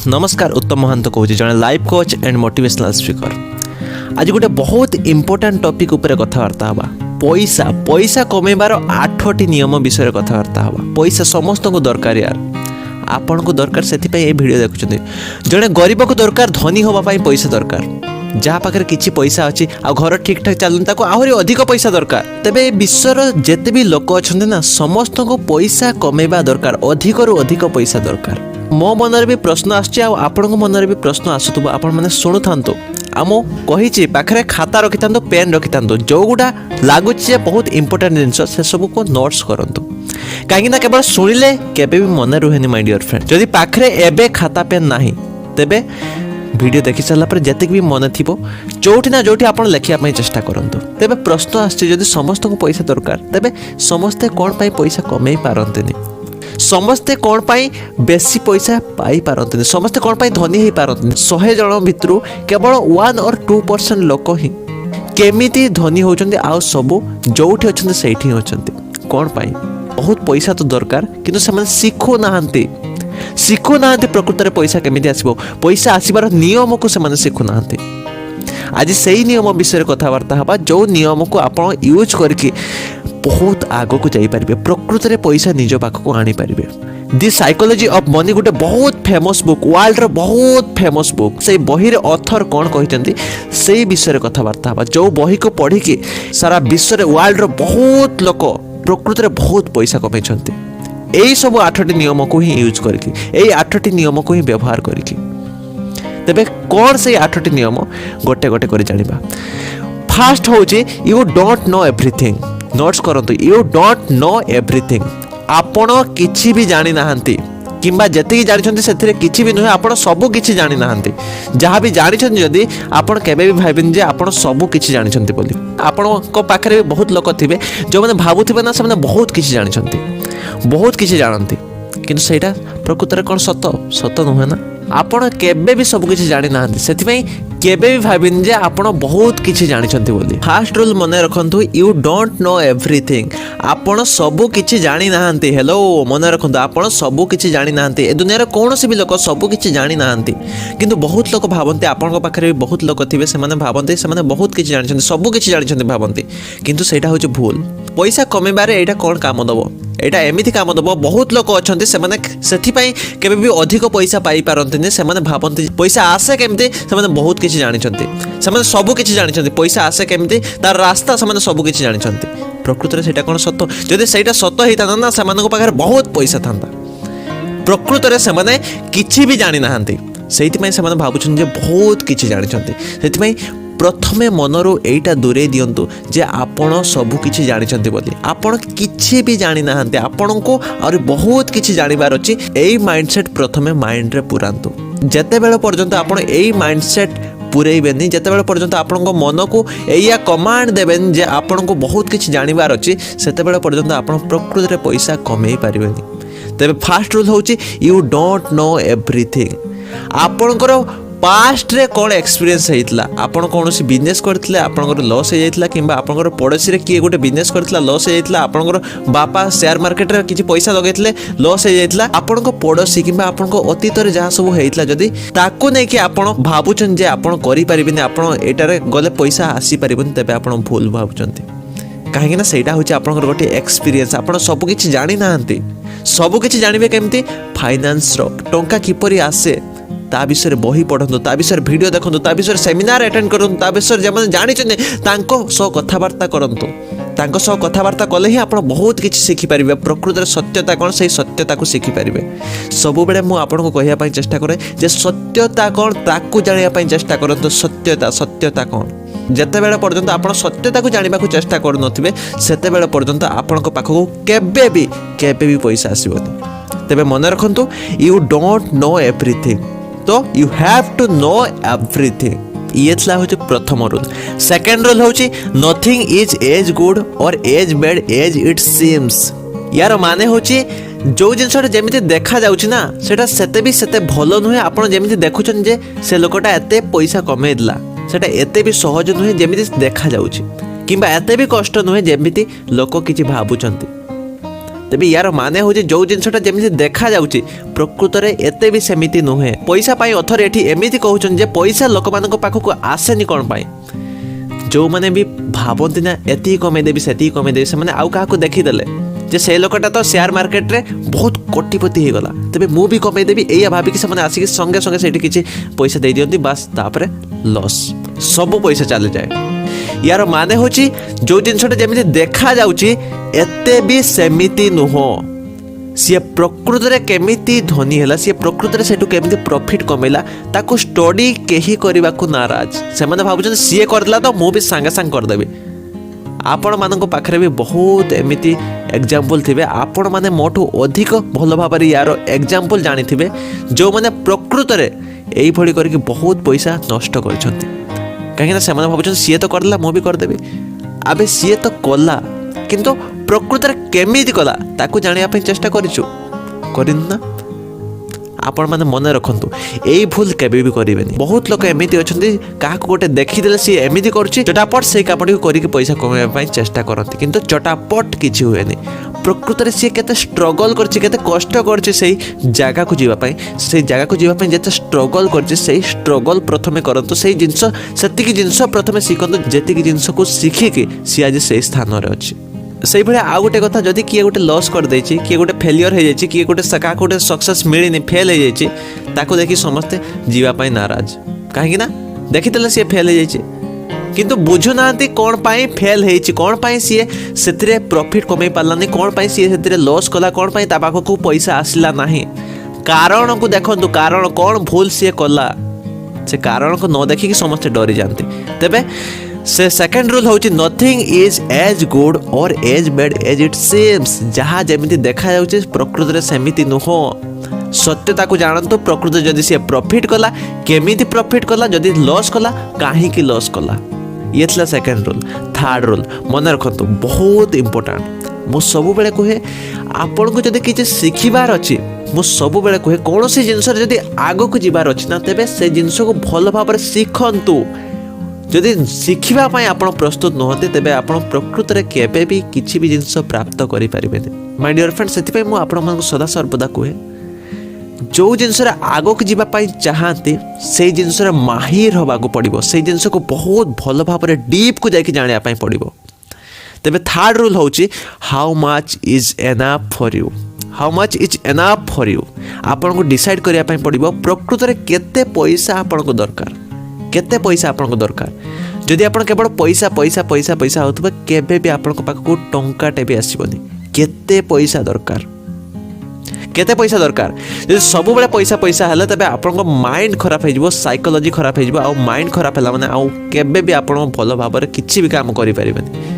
नमस्कार उत्तम महांत कहूँ जड़े life coach and motivational speaker. आज गोटे बहुत इंपोर्टाट टॉपिक उपर कथबार्ता हवा पैसा पैसा कमेबार 8टी नियम विषय कथबार्ता हवा। पैसा समस्त को दरकार यार, आपण को दरकार से वीडियो देखुं। जड़े गरीब को दरकार धनी होगापाई पैसा दरकार, जहाँ पाखे किसी पैसा अच्छी आ घर ठीक ठाक चलुनी आहरी अधिक पैसा दरकार। तेबे विश्वर जेते भी लोक अच्छा ना समस्त को पैसा कमेबा दरकार, अधिक रु अधिक पैसा दरकार। मो मन भी प्रश्न आपण मन भी प्रश्न आसुब, आपण मैंने शुणु था आम कही पाखे खाता रखी था, पेन रखी था, जो गुड़ा लगुच बहुत इंपोर्टेंट जिनस से सब को नोट्स करूँ। कहीं केवल शुणिले केबे भी मन रुहे माय डियर फ्रेंड। जदि पाखे एबे खाता पेन नाही तेबे वीडियो देखि सारा पर जति भी मन थी जोटी ना जोटी आप लिखापी चेष्टा करूँ। तेबे प्रश्न आदि समस्त को पैसा दरकार, तेबे समस्ते कौन पाई पैसा कमे पारंतिनी, समस्ते कौन पाई बेसी पैसा पाई पारंतिनी, समस्ते कौन पाई धनी हो पारंतिनी। 100 जन भितर केवल 1 और 2% लोक ही केमिति धनी होचंदी, आ सबू जोठी अछंती सेठी होचंती। कौन पाई बहुत पैसा तो दरकार किंतु से शिखु ना प्रकृत में पैसा केमिति आसीबो, पैसा आसीबार नियम को से शिखु ना। आज से ही नियम विषय कथबार्ता हवा, जो नियम को आप यूज करके बहुत आग को जापर, प्रकृत में पैसा निज पाख को आनी पारे। दि साइकोलॉजी ऑफ मनी गोटे बहुत फेमस बुक, वर्ल्ड बहुत फेमस बुक। से बही ऑथर कौन कहते से विषय कथबार्ता हवा, जो बही को पढ़ी कि सारा विश्व वर्ल्ड बहुत लोक प्रकृत में बहुत पैसा कमे। यही सब 8टी नियम को ही यूज करके, यही 8टी नियम को ही व्यवहार करके। तेबे कौन से 8टी नियम गोटे गोटे कर जानिबा। फास्ट होची you don't know everything. Notes करंतु, यू डोंट नो एवरीथिंग। आपण किछि भी जानि नाहंती, किंबा जति जानिछंती सेथिरे किछि भी नुहे, आपण सब किछि जानि नाहंती। जहाँ भी जानिछंती जदि आपण केबे भी भाबिन जे आपण सब किछि जानिछंती बोली। आपण को पाखरे भी बहुत लोक थिबे जो माने भाबुथिबे ना से बहुत किछि जानिछंती, बहुत किछि जानती, किंतु सेटा प्रकृत में कौन सत नुहे ना। आपण केबे भी सब किछि जानि नाहंती, सेथिपई केबे भी भाबिन जे आपण बहुत किछि जानिछंती बोली। फर्स्ट रूल मन रखंतु, यू डोंट नो एवरीथिंग। आपण सब किछि जानि नाहंती। हेलो मन रखंतु, आपण सब किछि जानि नाहंती। ए दुनिया रे कोनोसी भी लोक सब किछि जानि नाहंती, किंतु बहुत लोक भाबंती आपण पाखरे भी बहुत लोक थिबे सेमाने भाबंती सेमाने बहुत किछि जानिछंती, सब किछि जानिछंती भाबंती, किंतु सेटा होचे भूल। पैसा कमेबारे एटा कोन काम दबो, एटा एमिति काम दबो। बहुत लोक अछंती सेमाने सेथिपई केबे भी अधिक पैसा पाई पारंतिनी, सेमाने भाबंती पैसा आसे केमती, सेमाने बहुत किछि जानिछंती, सेमाने सब किछि जानिछंती। पैसा आसे केमती तार रास्ता सेमाने सब किछि जानिछंती। प्रकृत में सेटा कोन सत्य? जदि सेटा सत्य हेता ना सेमानक पाखरे बहुत पैसा थांता, प्रकृत में सेमाने किछि भी जानि नाहंती। सेहितिपई सेमाने भाबुछन जे बहुत किछि जानिछंती। सेहितिपई प्रथमे मनरू एटा दूरे दियंतु जे आपण सब किछि जानिछंती बोली। आपण किछि भी जानि नाहंती, आपण को और बहुत किछि जानिबार अछि। एई माइंडसेट प्रथमे माइंड रे पुरांतु। जते बेले पर्यंत आपण एई माइंडसेट पुरेबेनी, जते बेले पर्यंत आपण को मन को एया कमांड देबेन जे आपण को बहुत किछि जानिबार अछि, सेते बेले पर्यंत आपण प्रकृत रे पैसा कमेई पारिबेनी। तबे फर्स्ट रूल होछि यू डोंट नो एवरीथिंग। आपणकर पास्ट रे कौन एक्सपीरियंस होइतला, आपण कोनोसी बिजनेस करथिले आपणकर लॉस हो जाइतला, किंबा आपणकर पड़ोसी रे किए गोटे बिजनेस करथिला लॉस हो जाइतला, आपणकर बापा शेयर मार्केट रे किछि पैसा लगैतले लॉस हो जाइतला। आपणको पड़ोसी किंबा आपणको अतीत रे जहाँ सब होइतला जदि ताको नै कि आपण भाबुचन जे आपण करि परिबिनी, आपण एटारे गले पैसा आसी परिबनी, तबे आपण भूल भाबुचंती। काहेकि ना सेटा होछि आपणकर गोटे एक्सपीरियंस। आपण सब किछि जानि नाहंती, सब किछि जानिबे केमती फाइनेंस रो टंका किपरि आसे ता विषय बही पढ़ु, ता विषय वीडियो देखु, ता विषय सेमिनार अटेंड करूँ, ता विषय जमने जानिछन तांको सह कथबार्ता करंतु। तांको सह कथबार्ता कले ही आपण बहुत किछि शिखि परिबे। प्रकृत रे सत्यता कोन से सत्यता को शिखि परिबे। सबु बेले मु आपण को कहिया पई चेष्टा करे जे सत्यता कोन ताकू जानिया पई चेष्टा करंतु। सत्यता कोन जते बेले पर्यंत आपण सत्यता को जानिबा को चेष्टा करू नथिबे, सेते बेले पर्यंत आपण को पाखो केबे भी पैसा आसीबोनी। तबे मन रखंतु, यू डोंट नो एवरीथिंग, तो you have to know everything. ये हूँ प्रथम रूल। सेकेंड रूल हूँ nothing is as good or as bad as it seems. यार माने हूँ जो जिनसा जमी देखा जाऊँना सेटा सेते भी सेते भल नुहे। आप जमी देखुन जे से लोकटा एते पैसा कमेइला, सेटा एते भी सहज नुहे जमी देखा जाऊँ, किंबा एते भी कष्ट नुहे जमी लोक किछि भाबुचंती। तेबे यार माने हो जो जिनसटा जमी देखा जाउची प्रकृत में एते भी सेमिति नुहे। पैसा पाई अथर एठी एमिति कहउछन जे पैसा लोक मानक पाखक आसेनी कोन पाई, जो माने भी भाबंती ना एति कमे देबी सेति कमे देबी, से माने आउ काहाको देखि देले जे से लोकटा तो शेयर मार्केट रे बहुत कोटिपति हो गला, तबे मु भी कमे देबी एया भाबी कि से माने आसी संगे संगे सेठी किछि पैसा दे दियंती, बस तापरे लॉस सब पैसा चले जाए। यार माने होची जो जिनसटा जेमिति देखा जाउची एते भी सेमिति नुहो। सी प्रकृत में केमिति धनी है, सी प्रकृत में सेठू केमिति प्रॉफिट कमेला ताको स्टडी केही करबा को नाराज। से माने भाबुछन सी करला तो मु भी संगे संग कर देबी। आपण मानक पाखरे भी बहुत एमिति एग्जांपल थिबे, आपण माने मोठू अधिक भल भाबरे यार एग्जांपल जानि थिबे जो माने प्रकृत में एई भली करके बहुत पैसा नष्ट करछंती। कहीं ना से भावुन सी तो करला मु भी करदेवी, आबे सी तो कला किंतु प्रकृत में केमिति कला ताकू जानिया चेष्टा करिछु ना। आपण माने मन रखंतु एई भूल केबे भी करिवेनी। बहुत लोक एमिति अछंती काहाको गोटे देखिदेले सी एमिति करछि चटापट से कामटी करिके पैसा कमाइबा पई चेष्टा करंती, किंतु चटापट किछि हुएनी। प्रकृत में सी केते स्ट्रगल करछि, केते कष्ट करछि सेई जागा को जीवा पई, सेई जागा को जीवा पई जेते स्ट्रगल करछि सेई स्ट्रगल प्रथमे करंतु, सेई जिंस सेतिकी जिंस प्रथमे सिखंतु जेतिकी जिंस को सिखिके सी आज सेई स्थान रे अछि। से भाई आउ गोटे कथा, जदि किए गोटे लॉस कर देछि, किए गोटे फेलियर हो जाइछि, किए गोटे सका गोटे सक्सेस मिलिनी फेल हो जाइछि, ताको देखि समस्ते जीवा पई नाराज। काहे कि ना देखितले सी फेल हो जाइछि किंतु बुझु नांती कोन पाई फेल हेछि, कोन पाई सी सेतिरे प्रॉफिट कमे पालानी, कोन पाई सी सेतिरे लॉस कला, कोन पाई ता पाखो पैसा आसिला नाही। कारण को देखंतु, कारण कोन भूल सी कला, से कारण को न देखि कि समस्ते डरी जानते। तबे से सेकंड रूल होची nothing is as good or as bad as it seems. जहाँ जमिति देखा जाउछि प्रकृत रे सेमिति नुहो। सत्यता को जानतु, प्रकृत जदि से प्रॉफिट कला केमिति प्रॉफिट कला, जदि लॉस कला काहे की लॉस कला। ये थला सेकंड रूल। थर्ड रूल मन रखंतु बहुत इंपोर्टेंट। मु सब बेले कहे आपन को जदि किछि सिखिबार अछि, मु सब बेले कहे कोनोसी जिंस जदि आगो को जिबार अछि ना, तेबे से जिंस को भल भाबरे सिखंतु। जदि शिखिबा पई आपण प्रस्तुत नहते तेबे आपण प्रकृत रे केबे भी किछि भी जिंस प्राप्त करि परिबेनी। माय डियर फ्रेंड्स, सेति पई मु आपण मन सदा सर्वदा कहे जो जिंस रे आगो को जिबा पई चाहते से जिंस रे माहिर होबा को पड़िबो, से जिंस को बहुत भल भाबरे डीप को जाके जानिया पई पड़िबो। तेबे थर्ड रूल होची how much is enough for you. How much is enough for you आपण को डिसाइड करिया पई पड़िबो प्रकृत रे केते पैसा आपण को दरकार, केते पैसा आपन को दरकार। जदि आपन केवल पैसा पैसा पैसा पैसा होतबे केबे भी आपन को पाख को टंकाटे भी आसीबनी। केते पैसा दरकार, केते पैसा दरकार। जदि सब बेले पैसा पैसा हले तबे आपन को माइंड खराब हो जिवो, साइकोलॉजी खराब हो जिवो। आ माइंड खराब हला माने आ केबे भी आपन भलो भाबरे किछि भी काम करि परिबेनी।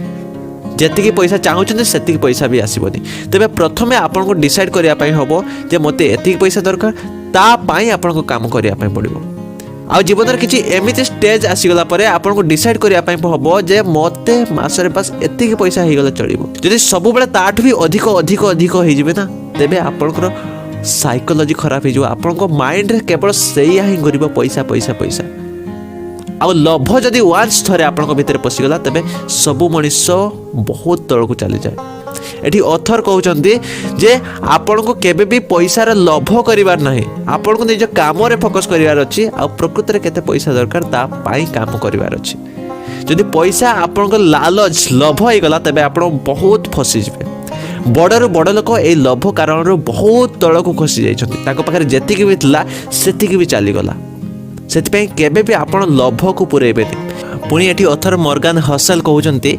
जेतिकी पैसा चाहउछन सेतिकी पैसा भी आसीबनी। तबे प्रथमे आपन को डिसाइड करिया पई हबो जे मते एतिकी पैसा दरकार, ता पई आपन को काम करिया पई पड़िबो। आ जीवन किसी एमती स्टेज आसीगला परे आपन को डिसाइड करिया पई हबो जे मते मासरे पास एतिकी पैसा हेगला चलिबो। जदि सब बेले ताठ भी अधिक अधिक अधिक हो जिवे ना, तेबे आपनकर साइकोलॉजी खराब हो जिवो। आपन को माइंड रे केवल सेया ही गरिबो पैसा पैसा पैसा। आ लोभ जदि वांस थरे आपन को भीतर पसिगला तबे सब मनुष्य बहुत तळ को चली जाए। एठी ऑथर कहउचंदी जे आपन को केबे भी पैसा रे लोभ करिवार नाही, आपन को निज काम रे फोकस करिवार अछि। आ प्रकृति रे केते पैसा दरकार ता पाई काम करिवार अछि। जदि पैसा आपन को लालच लोभ होई गला तबे आपन बहुत फसी जिवे। बड़रू बड़ लोक ए लोभ कारण रो बहुत तळ को खसी जाई छथि, ताको पाखरे जेतिकी भी थिला सेतिकी भी चली गला। सेति पई केबे भी आपन लोभ को पुरेबेनी। पुणी एठी ऑथर मॉर्गन हसल कहउचंती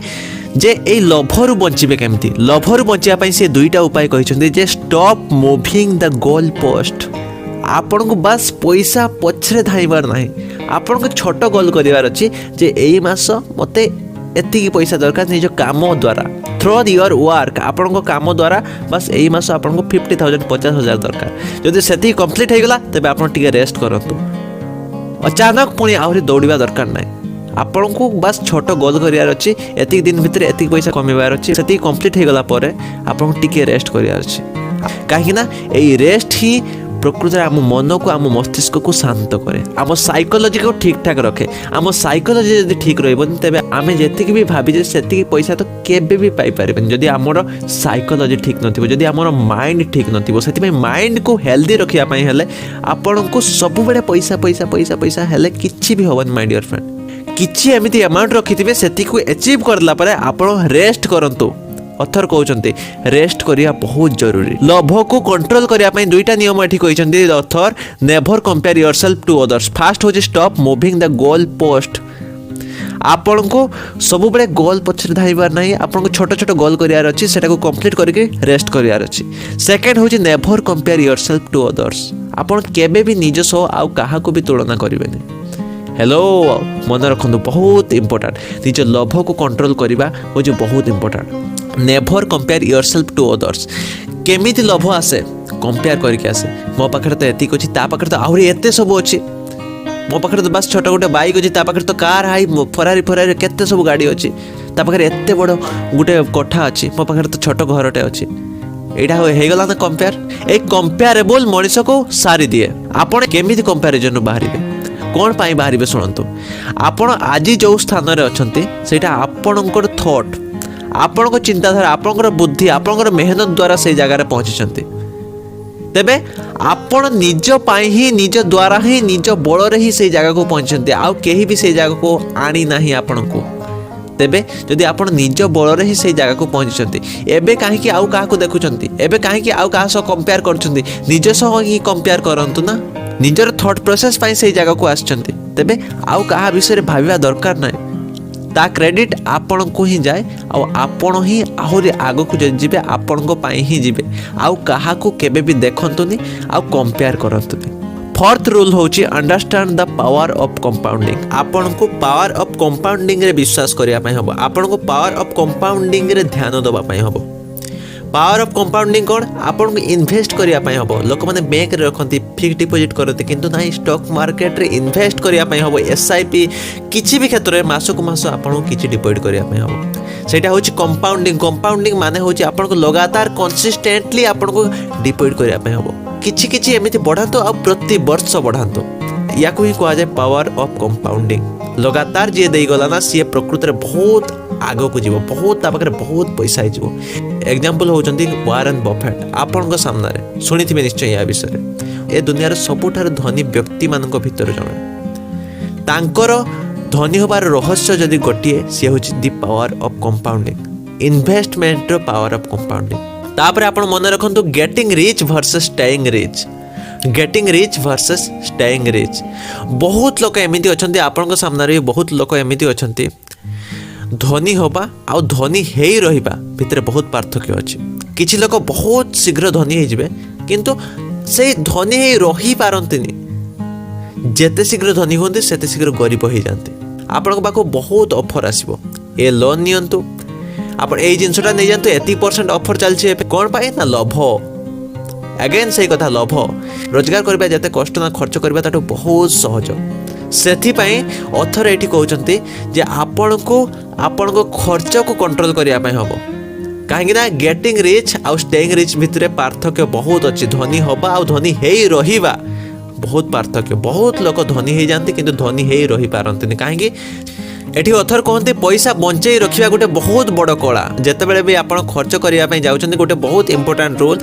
जे ए लोभरू बंचिबे केमती। लोभरू बंचिया पई से दुईटा उपाय कहिसंती जे stop moving the goal post. आपन को बस पैसा पछरे धाइबार नाही, आपन को छोट गोल करिवार अछि जे एई मास मते एतिकी पैसा दरकार निज काम द्वारा थ्रू योर वर्क। आपन को काम द्वारा बस एई मास आपन को 50,000 50,000 दरकार। जदि सेति कंप्लीट हे गला तबे आपन टिके रेस्ट करंतु। अचानक पुणी आहुरी दौड़िबा दरकार नाही। आपन को बस छोट गोल करियार अछि, एतिक दिन भितर एतिक पैसा कमेबार अछि। सेति कंप्लीट हे गला परे आपन को टिके रेस्ट करियार अछि। काहे ना एई रेस्ट ही प्रकृति आम मन को आम मस्तिष्क को शांत करे आम साइकोलोजी को ठीक ठाक रखे आम साइकोलोजी जब ठीक रही तेज आम जी भी भाभी से पैसा तो केबे भी पाई पारे जदि आमर साइकोलोजी ठीक नथिबो जदि आमर माइंड ठीक नथिबो सेति माइंड को हेल्दी रखिया पई हेले आपन को सब बेले पैसा पैसा पैसा पैसा हेले किछि भी होबन माय डियर फ्रेंड किछि एमिति अमाउंट रखिथिबे सेति को अचीव करला परे आपन रेस्ट करंतु अथर कहते रेस्ट करिया बहुत जरूरी लोभ को कंट्रोल करिया पई दुईटा नियम एठी कहते author never compare yourself to others first होची stop moving the goal post आपन को सब बेले गोल पछरे धाइबार नाही आपन को छोट छोट गोल करियार अछि सेटा को कंप्लीट करके रेस्ट करियार अछि सेकंड होची never compare yourself to others आपन केबे भी निज सो आ काहा को भी तुलना करिवेनी हेलो मन रखंतु बहुत इंपोर्टेंट निज लोभ को कंट्रोल करिबा होची बहुत important never compare yourself to others केमिति लोभ आसे कंपेयर करके आसे मो पाखरे तो एतिक अछि ता पाखरे तो आहुरी एते सब अछि मो पाखरे तो बस छोट गोटे बाइक अछि ता पाखरे तो कार हाई फरारी फरारी केते सब गाड़ी अछि ता पाखरे एते बड़ गोटे कोठा अछि मो पाखरे तो छोट घरटे अछि एटा हे गला ना कंपेयर ए कंपेयरेबल मनुष्य को सारी दिए आपण केमिति कंपैरिजन बाहरिबे कोन पाई बाहरिबे सुनंतु आपण आज जो स्थान रे अछंती सेटा आपणकर थॉट आपणकर चिंताधारा आपणकर बुद्धि आपणकर मेहनत द्वारा से जगह रे पहुंचीचंती तेबे आपण निज पाई ही निज द्वारा ही निज बल रे ही से जगह को पहुंचीचंती आ केही भी से जगह को आनी नाही आपण को तेबे जदि आपण निज बल रे ही से जगह को पहुंचीचंती एबे काहे कि आउ काहा को देखुचंती एबे काहे कि आउ काहा सो कंपेयर करचंती निज सो ही कंपेयर करंतु ना निजर थॉट प्रोसेस पाई से जगह को आछंती तेबे आउ काहा विषय रे भाबिया दरकार नाही ता क्रेडिट आपण को ही जाए आ आपण ही आहुरी आगो को जिबे आपण को पाई ही जिबे आउ काहा को केबे भी देखंतुनी आउ कंपेयर करंतुनी फोर्थ रूल होची understand the power of compounding आपण को पावर ऑफ कंपाउंडिंग रे विश्वास करिया पई हबो आपण को पावर ऑफ कंपाउंडिंग रे ध्यान दबा पई हबो पावर ऑफ कंपाउंडिंग कौन आपन को इन्वेस्ट करिया पई हबो लोक माने बैंक रे रखंती फिक्स डिपॉजिट करते किंतु नाही स्टॉक मार्केट रे इन्वेस्ट करिया पई हबो एसआईपी किछि भी क्षेत्र रे मासो को मासो आपन को किछि डिपॉजिट करिया पई हबो सेटा होची कंपाउंडिंग माने होची आपन को लगातार कंसिस्टेंटली आपन को डिपॉजिट करिया पई हबो किछि किछि एमिति बढ़ातो आ प्रति वर्ष बढ़ातो या को ही कहा जाय पावर ऑफ कंपाउंडिंग लगातार जे देई गला ना सी प्रकृति रे बहुत आगो को जीव बहुत तापकरे बहुत पैसा जीव एग्जांपल होचंती वारेन बफेट आपन सामने रे सुनिथिबे निश्चय या विषय ए दुनिया रे सबुठार धनी व्यक्ति मानक भितर जणे तांकर धनी होबार रहस्य जदि गोटिए से होची the power of compounding investment रो पावर ऑफ कंपाउंडिंग तापर आपन मन रखंतु getting rich versus staying rich getting rich versus staying rich बहुत लोक एमिति अछंती आपन सामने रे बहुत लोक एमिति अछंती धनी होबा आ धनी हेई रहिबा भितर बहुत पार्थक्य अछि किछि लोक बहुत शीघ्र धनी हे जिवे किंतु से धनी हेई रही पारंतिनी जेते शीघ्र धनी होंदे सेते शीघ्र गरीब हो जाते आपन पाको बहुत ऑफर आसीबो ए लोन नियंतु आपण ए जिंसटा नै जानतु 80% ऑफर चलछि कोन पाए ना लोभ अगेन सही कथा लोभ रोजगार करबा जते कष्ट ना खर्च करबा ताटो बहुत सहज सेथि पई ऑथर एठी कहउचंती जे आपन को खर्च को कंट्रोल करिया पई हबो काहेकि ना गेटिंग रिच आ स्टेइंग रिच भितरे पार्थक्य बहुत अछि धनी होबा आ धनी हेई रहिबा बहुत पार्थक्य बहुत लोक धनी हे जानते किंतु धनी हेई रही पारंतनी काहेकि एठी ऑथर कहते पैसा बंचई रखिया गोटे बहुत बड़ कला जेते बेले भी आपण खर्च करिया पई जाउचंती गोटे बहुत इंपोर्टेंट रोल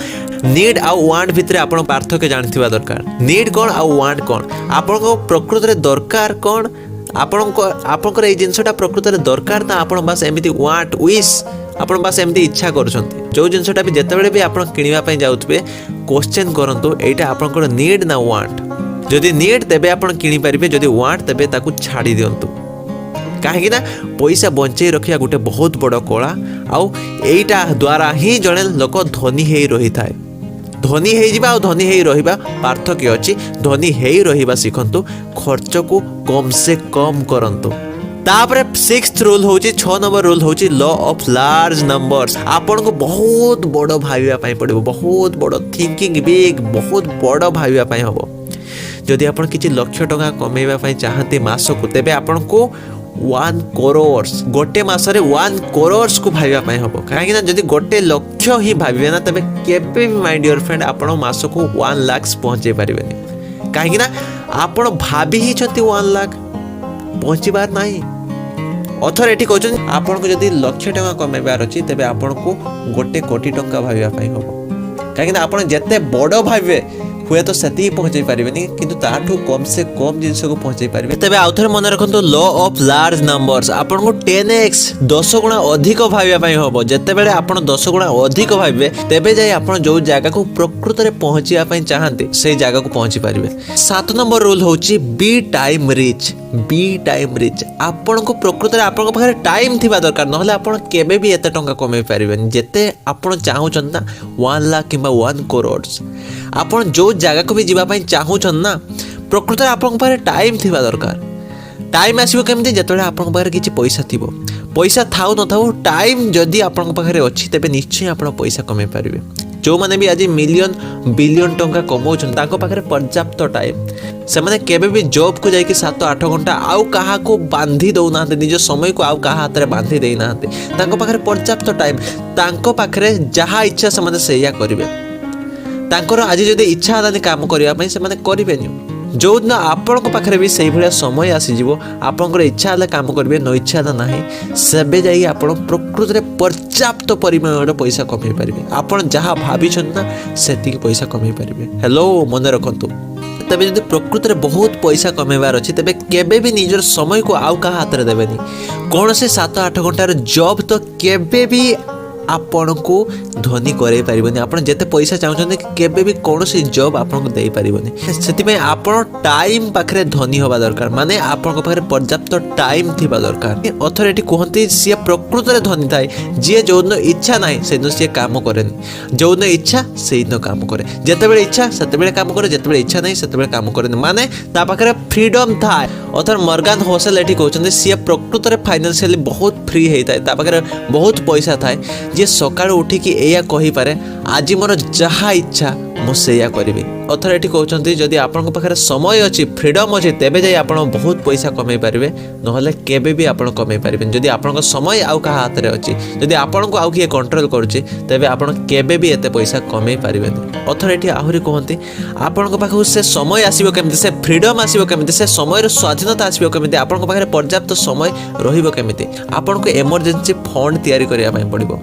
नीड आ वांट भितरे आपण पार्थक्य जानथिबा दरकार नीड कोन आ वांट कोन आपण को प्रकृति रे दरकार कोन आपन ए जिनसटा प्रकृति रे दरकार ना आपण बस एमिति वांट विश आपण बस एमिति इच्छा करूछंती जो जिनसटा भी जेते बेले भी आपण किनिबा पई जाउतबे क्वेश्चन करंतु एटा आपण को नीड ना वांट जदि नीड तेबे आपण किनि परिबे जदि वांट तेबे ताकू छाडी दियंतु काहेकि ना पैसा बंचई रखिया गोटे बहुत बड़ कला आउ एटा द्वारा ही जणे लोक धनी हेई रही थाए धनी हेई जिबा आ धनी हेई रहिबा पार्थक्य अछि धनी हेई रहिबा सिखंतु खर्च को कम से कम करंतु तापरे 6th रूल होची 6 नंबर रूल होची लॉ ऑफ लार्ज नंबर्स आपन को बहुत बड़ भाबिया पई पड़िबो बहुत बड़ थिंकिंग बिग बहुत बड़ भाबिया पई हबो जदि आपण किछि लक्ष्य टका कमेबा पई चाहते मास को तेबे आपण को 1 crores गोटे मासरे 1 crores को भाविया पई हबो काहे ना जदी गोटे लक्ष्य ही भाबिबे ना तबे केबे भी माय डियर फ्रेंड आपण मास को 1 लाख पहुंचे पारिबेनी काहे ना आपण भाबी ही छथि 1 लाख पहुंचीबार नाही अथर एठी कहउछन आपण को जदी लक्ष्य टका कमेबार अछि तबे आपण को गोटे कोटी टका भाबिया पई हबो काहे ना आपण जते बडो भाबे हुए तो सेती पहुंचाई पारिबेनी किंतु ताठू कम से कम जिंस को पहुंचाई पारिबे तबे आउथर मन रखंतु लॉ ऑफ लार्ज नंबर्स आपण को 10x 10 गुणा अधिक भाबिया पई हबो जते बेले आपण 10 गुणा अधिक भाबिबे तबे जाई आपण जो जगह को प्रकृत रे पहुंचिया पई चाहंते सेही जगह को पहुंची पारिबे 7 नंबर रूल होची बी टाइम रिच आपण को प्रकृत रे आपण को पाखरे टाइम थिबा दरकार नहले आपण केबे भी एते टंका कमे पारिबेनी जते आपण चाहउछन ना 1 लाख किबा 1 करोड़ आपण जो जगह को भी जीवा पई चाहउछन ना प्रकृत रे आपण पाखरे टाइम थिबा दरकार टाइम आसीबो केमति जतले आपण पाखरे किछि पैसा थिबो पैसा थाउ न थाउ टाइम जदी आपण पाखरे अछि तबे निश्चय आपण पैसा कमे पारिबे जो माने भी आज मिलियन बिलियन टंका कमाउछन ताको पाखरे पर्याप्त टाइम से माने केबे भी जॉब को जाई कि 7-8 घंटा आउ कहा को बांधी दउ ना निज समय को आउ कहा हाथ रे बांधी देई ना ताको पाखरे पर्याप्त टाइम ताको पाखरे जहा इच्छा से माने सेया करिवे तांकर आज जदि इच्छा हलानी काम करिया पई से माने करिवेनी जो दिन आपण को पाखरे भी सही भलिया समय आसी जीवो आपनकर इच्छा हला काम करिवे न इच्छा हला नाही सेबे जाई आपण प्रकृत रे पर्याप्त परिमाण पैसा कमाई पारिबे आपण जहा भाबी छन ना सेति पैसा कमाई पारिबे हेलो मन रखंतु तबे जदि प्रकृत रे बहुत पैसा कमेबार अछि तबे केबे भी निजर समय को आउ का हाथ रे देबेनी कोन से 7-8 घंटा रे जॉब तो केबे भी आपण को धनी करे पारिबनी आपण जते पैसा चाहउछन केबे भी कोनोसी जॉब आपण को देई पारिबनी सेति में आपण टाइम पाखरे धनी होबा दरकार माने आपण को पाखरे पर्याप्त टाइम थिबा दरकार अथॉरिटी कहंती से प्रकृत रे धनी थाए जे जोन इच्छा नाही सेनो से काम करेनी जोन इच्छा सेनो काम करे जते बेले इच्छा सेते बेले काम करे जते बेले इच्छा नाही सेते बेले काम करेनी माने ता पाखरे फ्रीडम थाए अथर मॉर्गन होसेल एठी कहउछन से प्रकृत रे फाइनेंशियली बहुत फ्री हेताए ता पाखरे बहुत पैसा थाए जे सकाळ उठिकी एया कहि पारे आज मोर जहा इच्छा मो सेया करिवे अथॉरिटी कहउछन्ती जदि आपन पाखरे समय अछि फ्रीडम अछि तेबे जाई आपन बहुत पैसा कमाई पारिबे नहले केबे भी आपन कमाई पारिबे जदि आपन समय आउ का हाथ रे अछि जदि आपन को आउ किए कंट्रोल करछि तेबे आपन केबे भी एते पैसा कमाई पारिबे अथॉरिटी आहुरी कहंती आपन पाखु से समय आसीबो केमिति से फ्रीडम आसीबो केमिति से समय रो स्वाधीनता आसीबो केमिति आपन पाखरे पर्याप्त समय रहिबो केमिति आपन को इमरजेंसी फंड तयारी करिया पई पड़िबो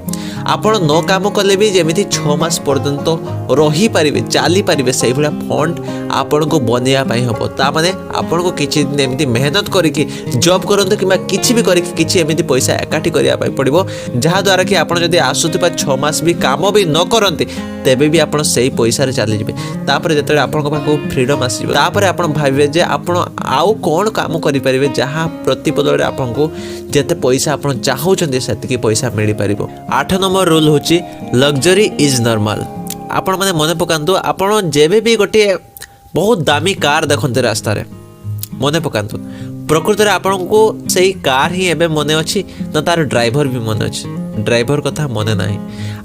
आपण न काम कले भी जेमिति 6 मास पर्यंत रही पारिबे चाली पारिबे सही भला फंड आपण को बनेया पई हबो ता माने आपण को किछि दिन एमिति मेहनत करिकि जॉब करंतु किबा किछि भी करिकि किछि एमिति पैसा एकाठी करिया पई पड़िबो जहा द्वारा कि आपण जदि आसुतिबा 6 मास भी काम भी न करंती तेबे भी आपण सही पैसा रे चली जिवे तापर जतरे आपण को पाखो फ्रीडम आसीबो तापर आपण भाबिबे जे आपण आउ कोन काम करि परिबे जहा प्रतिबदल रे आपण को जते पैसा आपण चाहउछन्ते सेतिकी पैसा मिली परिबो 8 नंबर रूल होची लग्जरी इज नॉर्मल आपण माने मने पकांतु आपण जेबे भी गोटे बहुत दामी कार देखंते रास्ता रे मने पकांतु प्रकृत रे आपण को सही कार ही एबे मने अछि न तार ड्राइवर भी मने अछि ड्राइवर कथा मने नाही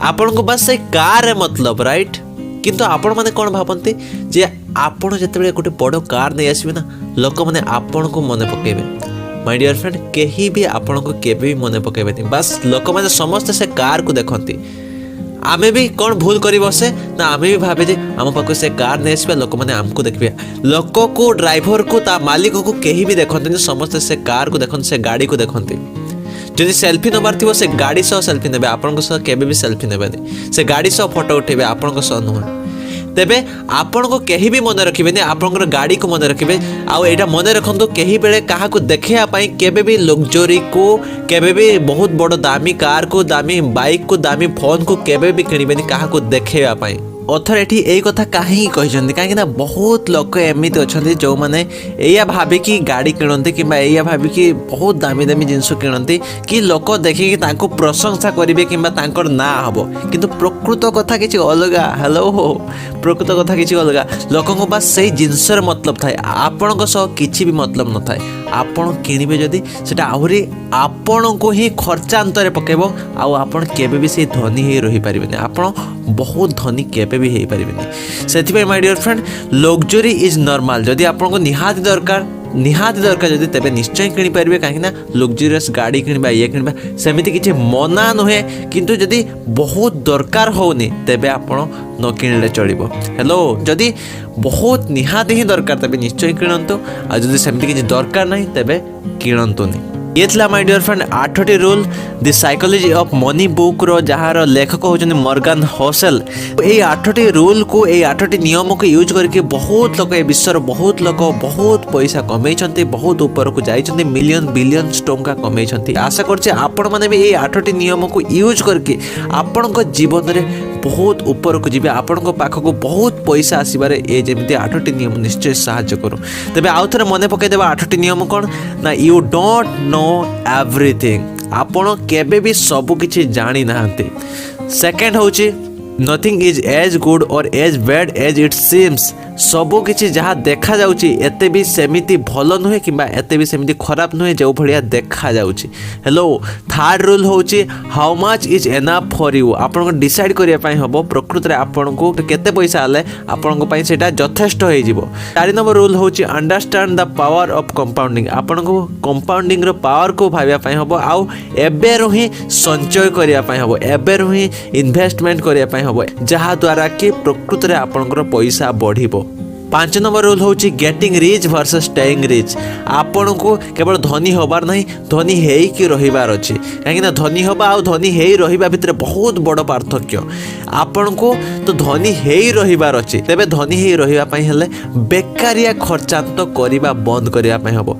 आपण को बस सही कार रे मतलब राइट किंतु आपण माने कोन भाबंती जे आपण जतबे गोटे बड़ कार नै आसीबे ना लोक माने आपण को मने पकेबे माय डियर फ्रेंड केही भी आपण को केबे भी मने पकेबे बस लोक माने समस्त से कार को देखंती आमे भी कौन भूल करी बसे ना आमे भी भाबे जे आम पाखु से कार नै आसीबे लोक माने हमको देखबे लोक को ड्राइवर को ता मालिक को केही भी देखंती समस्त से कार को देखंती से गाड़ी को देखंती जदि सेल्फी नबार थिबो से गाड़ी सह सेल्फी नेबे आपण को सह केबे भी सेल्फी नेबे से गाड़ी सह फोटो उठेबे आपण को सह नुह तेबे आपण को केही भी मन रखिबे ने आपनकर गाड़ी को मन रखिबे आउ एटा मन रखंतु केही बेले काहा को देखिया पई केबे भी लग्जरी को केबे भी बहुत बड़ दामी कार को दामी बाइक को दामी फोन को केबे भी किनिबे नि काहा को देखिया पई अथॉरिटी एई कथा काहे कहिसंती काहे ना बहुत लोक एमिति अछंती जो माने एया भाबे कि गाड़ी किनंती किबा एया भाबे कि बहुत दामी दामी जिंस किनंती कि लोक देखि कि ताको प्रशंसा करिवे किबा तांकर ना हबो किंतु प्रकृत कथा किछि अलगा हेलो प्रकृत कथा किछि अलगा लोकन बस सही जिंसर मतलब थाए आपन को सह किछि भी मतलब न थाए आपण किनिबे जदी सेटा आहुरी आपण को ही खर्चांतर पकेबो आ आपण केबे भी से धनी हे रही परिबेनी आपण बहुत धनी केबे भी पारिबेनी सेति my dear friend luxury is normal जदि आपन को निहात दरकार निहाती दरकार जदि तेबे निश्चय किनि पारिबे काहेकि ना लग्जरियस गाड़ी किनबा ये किनबा सेमिति किछि मना नुहे किंतु जदि बहुत दरकार होनी तेबे आपण न किणले चलिबो। हेलो जदि बहुत निहाती ही दरकार तेबे निश्चय किणंतु आ जदि सेमिति किछि दरकार नाही तेबे किणंतुनी। ये थिला my dear friend eighth rule the psychology of money book रो जहार लेखक होचन मॉर्गन होसेल। ए 8टी रूल को ए 8टी नियम को यूज करके बहुत लोग ए विश्वर बहुत लोग बहुत पैसा कमाई छथि बहुत ऊपर को जाई छथि मिलियन बिलियन टंका कमाई छथि। आशा करछे आपण माने भी ए 8टी नियम को यूज करके आपण को जीवन रे बहुत ऊपर को जीवे आपण को पाख को बहुत पैसा आसीबारे ए जेमिति 8टी नियम निश्चय सहायता करू। तबे आउ थरे मने पकई देबा 8टी नियम कोन ना यू डोंट नो एवरीथिंग आपण केबे भी सब किछि जानि नाहंती। सेकंड होची nothing is as good or as bad as it seems. सबु किछि जहाँ देखा जाउची एते भी सेमिति भलो नुहे किंबा एते भी सेमिति खराब नुहे जो भड़िया देखा जाउची। हेलो थर्ड रूल होची how much is enough for you. आपन को डिसाइड करिया पई हबो प्रकृति रे आपन को केते पैसा आले आपन को पई सेटा यथेष्ट होई जिवो। 4 नंबर रूल होची understand the power of compounding. आपन को कंपाउंडिंग रो पावर को भाबिया पई हबो आउ एबे रही संचय करिया पई हबो एबे रही इन्वेस्टमेंट करिया पई हबो जहा द्वारा कि प्रकृति रे आपन को पैसा बढ़िबो। 5 नंबर रूल होची getting rich versus staying rich. आपण को केवल धनी होबार नहीं धनी हेई कि रहिबार अछि काहेकि ना धनी होबा आ धनी हेई रहिबा भितर बहुत बड़ पार्थक्य। आपण को तो धनी हेई रहिबार अछि तबे धनी हेई रहिबा पई हेले बेकारिया खर्चांत करिबा बंद करिया पई हबो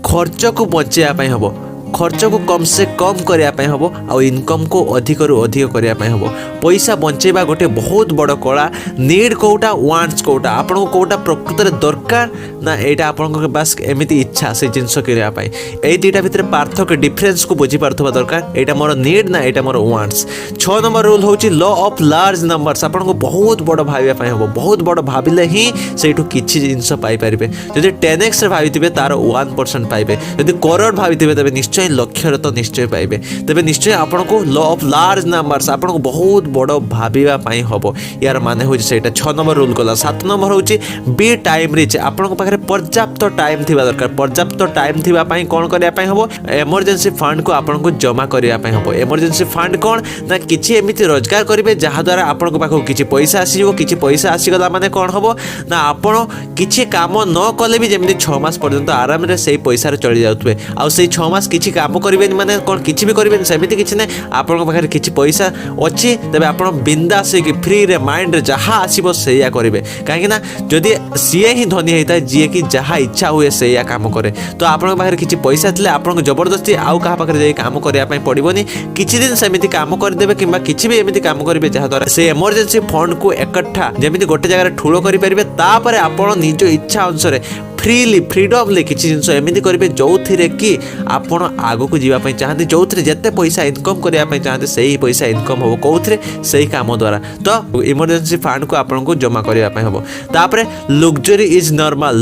खर्च को बचेया पई हबो खर्च को कम से कम करने हम आ इनकम को अधिक रु अधिक करने हम पैसा बंचेबा गोटे बहुत बड़ कला। नीड कोटा वांट्स कोटा आपन को कोटा प्रकृत दरकार ना एटा आपन बास एमिति इच्छा से जिनस करने ए दुटा भितर पार्थक्य डिफरेंस को बुझी पारथबा दरकार एटा मोर नीड ना एटा मोर वांट्स। 6 नंबर रूल होची लॉ ऑफ लार्ज नंबर्स। आपन को बहुत बड़ भाबिया पई हम बहुत बड़ भाबिले ही सेठू किछि जिनस पाई परिबे। जदि 10x रे भाबिथिबे तार 1% पाइबे जदि करोड़ भाबिथिबे तबे निश्चय लक्ष्य तो निश्चय पाइबे तबे निश्चय आपन को लॉ ऑफ लार्ज नंबर्स आपन को बहुत बड़ भाबिबा पई हबो यार माने होची सेटा 6 नंबर रूल गला। 7 नंबर होची बी टाइम रिच। आपन को पाखरे पर्याप्त टाइम थिबा दरकार पर्याप्त टाइम थिबा पई कोन करिया पई हबो इमरजेंसी फंड को आपन को जमा करिया पई हबो। इमरजेंसी फंड कोन ना किछि एमिति रोजगार करिवे जहा द्वारा आपन को पाखो किछि पैसा आसीबो किछि पैसा आसीगला माने कोन हबो ना आपन किछि काम न कले भी जेमिति 6 मास पर्यंत आराम रे सेही पैसा रे चली जाउतबे आ सेही 6 मास किछि काम करिवे माने कोन किछि भी करिवे सेमिति किछि नै आपन को पाखरे किछि पैसा अछि तबे आपन बिंदास कि फ्री रे माइंड रे जहा आसीबो सेया करिवे काहे ना जदि सीए ही धनी हेता जे कि जहा इच्छा हुए सेया काम करे तो आपन पाखरे किछि पैसा थिले आपन को जबरदस्ती आउ कहा पाखरे जे काम करिया पई पड़िबोनी किछि दिन सेमिति काम कर देबे किबा किछि भी एमिति काम करिवे जहा द्वारा से इमरजेंसी फंड को एकठा जेमिति गोटे जगह रे ठुलो करि परिबे तापरे आपन निज इच्छा अनुसार फ्रीली फ्रीडमली किसी जिनस एमती करेंगे जो थी कि आपड़ आग को जावाई चाहते जो थे जिते पैसा इनकम करने चाहते से ही पैसा इनकम हम कौन से काम द्वारा तो इमरजेंसी फंड को आपन को जमा करने हम। तापर luxury is normal.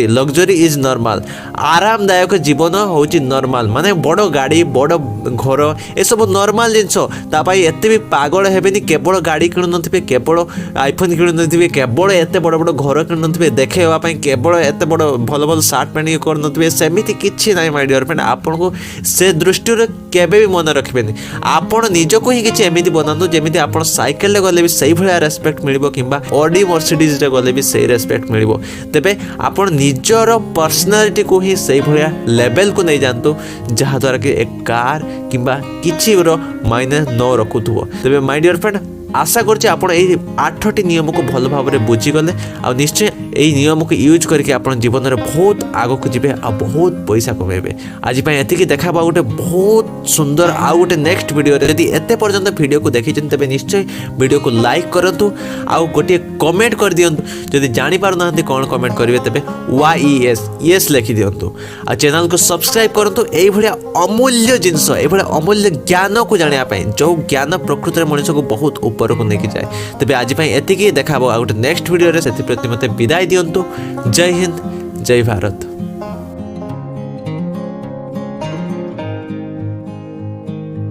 Luxury is normal आरामदायक जीवन हूँ नॉर्मल माने बड़ गाड़ी बड़ घर ये सब नॉर्मल जिनस एत भी पागल हेबेनी केवल गाड़ी किणु नथिबे केवल आईफोन किणु नथिबे केवल एत बड़ बड़ घर किणु नथिबे देखेवा पई केवल एत बड़ भल भल सार्ट पैंट कर नथिबे सेमिति किछि नाही माय डियर फ्रेंड आपन को से दृष्टि रे केबे भी मन रखबेनी आपन निजो को ही किछि एमिति बनांदो जेमिति आपन साइकिल ले गले भी सही भलिया रेस्पेक्ट मिलिबो किंबा ऑडी मर्सिडीज रे गले भी सही रेस्पेक्ट मिलिबो तेबे आपन निजर पर्सनालिटी को ही सही भलिया लेवल को नै जानतो जहा द्वारा कि एक कार किंबा किछि रो मायने न रखुथबो। तेबे माय डियर फ्रेंड आशा करछि आपण एई 8टी नियम को भल भाव में बुझी गले आ निश्चय एई नियम को यूज करके आपण जीवन में बहुत आग को जीवे आ बहुत पैसा कमेबे। आज पई एतिकी देखाबा गोटे बहुत सुंदर आ गोटे नेक्स्ट वीडियो रे यदि एते पर्यंत वीडियो को देखि तबे निश्चय वीडियो को लाइक करंतु आ गोटे कमेंट कर दियंतु जदि जानि पार नाहंती कोन कमेंट करिवे तबे YES लिखि दियंतु आ चैनल को सब्सक्राइब करंतु एई भलिया अमूल्य जिंस एई भलिया अमूल्य ज्ञान को जानिया पई जो ज्ञान प्रकृति रे मनुष्य को बहुत ऊपर को लेके जाए। तेबे आज पई एतिकी देखाबो आ गोटे नेक्स्ट वीडियो रे सेति प्रति मते विदाय दियंतु। जय हिंद जय भारत।